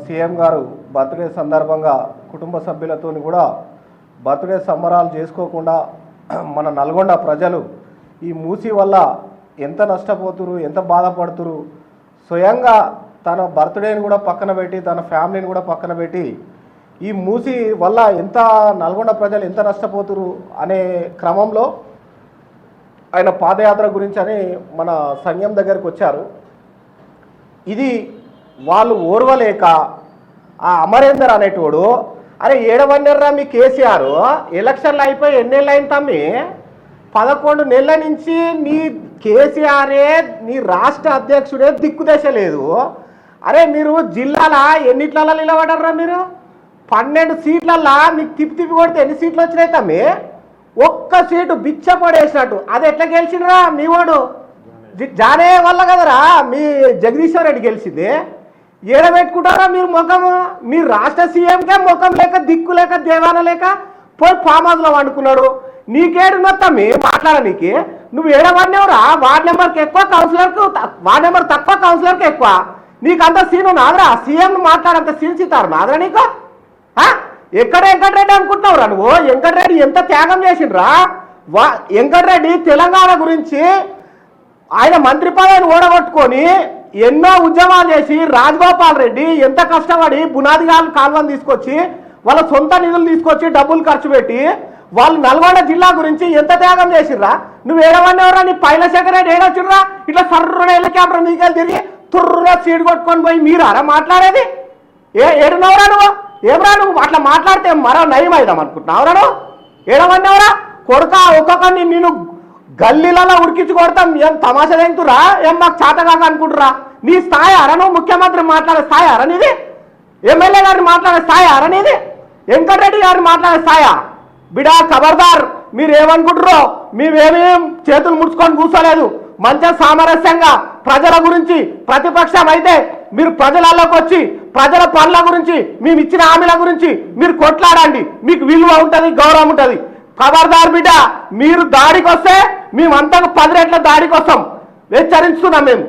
CM గారు birthday సందర్భంగా కుటుంబ సభ్యులతో కూడా బర్త్డే సంబరాలు చేసుకోకుండా మన నల్గొండ ప్రజలు ఈ మూసి వల్ల ఎంత నష్టపోతురు, ఎంత బాధపడుతురు, స్వయంగా తన బర్త్డేని కూడా పక్కన పెట్టి తన ఫ్యామిలీని కూడా పక్కన పెట్టి ఈ మూసి వల్ల ఎంత నల్గొండ ప్రజలు ఎంత నష్టపోతురు అనే క్రమంలో ఆయన పాదయాత్ర గురించి అని మన సంఘం దగ్గరికి వచ్చారు. ఇది వాళ్ళు ఓర్వలేక ఆ అమరేందర్ అనేటోడు, అరే ఏడవన్నర్రా మీ కేసీఆర్, ఎలక్షన్లు అయిపోయి ఎన్నేళ్ళు అయింది తమ్మి, 11 నెలల నుంచి నీ కేసీఆరే నీ రాష్ట్ర అధ్యక్షుడే దిక్కుదశ లేదు. అరే మీరు జిల్లాల ఎన్నిట్లలో నిలబడర్రా, మీరు 12 సీట్లల్లా మీకు తిప్పి కొడితే ఎన్ని సీట్లు వచ్చినాయి తమ్మి? ఒక్క సీటు బిచ్చ పడేసినట్టు. అది ఎట్లా గెలిచిండ్రా మీ వాడు? జానే వల్ల కదరా మీ జగదీశ్వర్ రెడ్డి గెలిచింది. ఏడబెట్టుకుంటారా మీరు ముఖము? మీ రాష్ట్ర సీఎంకే ముఖం లేక దిక్కు లేక దేవాన లేక పోయి ఫామ్ హౌస్లో వండుకున్నాడు. నీకేడు మొత్తమ్మి మాట్లాడనీకి? నువ్వు ఏడవన్నెవరా? వార్డ్ నెంబర్కి ఎక్కువ, కౌన్సిలర్కు వార్డ్ నెంబర్ తక్కువ, కౌన్సిలర్కి ఎక్కువ. నీకు అంత సీను నాదరా? సీఎం మాట్లాడంత సీన్ సీతారు నాదరా నీకు? ఎక్కడ వెంకటరెడ్డి అనుకుంటున్నావురా నువ్వు? వెంకటరెడ్డి ఎంత త్యాగం చేసిండ్రా? వెంకటరెడ్డి తెలంగాణ గురించి ఆయన మంత్రి పదవిని ఓడగొట్టుకొని ఎన్నో ఉద్యమాలు చేసి రాజగోపాల్ రెడ్డి ఎంత కష్టపడి బునాది కాలువను తీసుకొచ్చి వాళ్ళ సొంత నిధులు తీసుకొచ్చి డబ్బులు ఖర్చు పెట్టి వాళ్ళు నల్గొండ జిల్లా గురించి ఎంత త్యాగం చేసిర్రా? నువ్వు ఏడవన్నెవరా? నీ పైలశేఖర్ రెడ్డి ఏడొచ్చిర్రా? ఇట్లా సర్రున హెలికాప్టర్ మీకెళ్ళి తిరిగి తుర్రుగా సీడ్ కొట్టుకొని పోయి మీరారా మాట్లాడేది? ఏడున్నవరా నువ్వు? ఏమరా నువ్వు అట్లా మాట్లాడితే మరో నయం అయిదాం అనుకుంటున్నావురా? నువ్వు ఏడవన్నెవరా? కొడుక ఒక్కొక్కరిని నేను గల్లీలలో ఉడికించి కొడతాం. ఏం తమాషా తెంగుతురా? ఏం మాకు చేతగాక అనుకుంటురా? నీ స్థాయి అర? నువ్వు ముఖ్యమంత్రి మాట్లాడే స్థాయి అరనిది? ఎమ్మెల్యే గారిని మాట్లాడే స్థాయి అరనిది? వెంకటరెడ్డి గారిని మాట్లాడే స్థాయా? బిడా ఖబర్దార్, మీరు ఏమనుకుంటారో మేమేమీ చేతులు ముడుచుకొని కూర్చోలేదు. మంచిగా సామరస్యంగా ప్రజల గురించి ప్రతిపక్షం అయితే మీరు ప్రజలలోకి వచ్చి ప్రజల పనుల గురించి మేము ఇచ్చిన హామీల గురించి మీరు కొట్లాడండి. మీకు విలువ ఉంటుంది, గౌరవం ఉంటుంది. ఖబర్దార్ బిడ్డ, మీరు దాడికి వస్తే మేమంతా 10 రెట్ల దాడికి వస్తాం. హెచ్చరిస్తున్నాం మేము.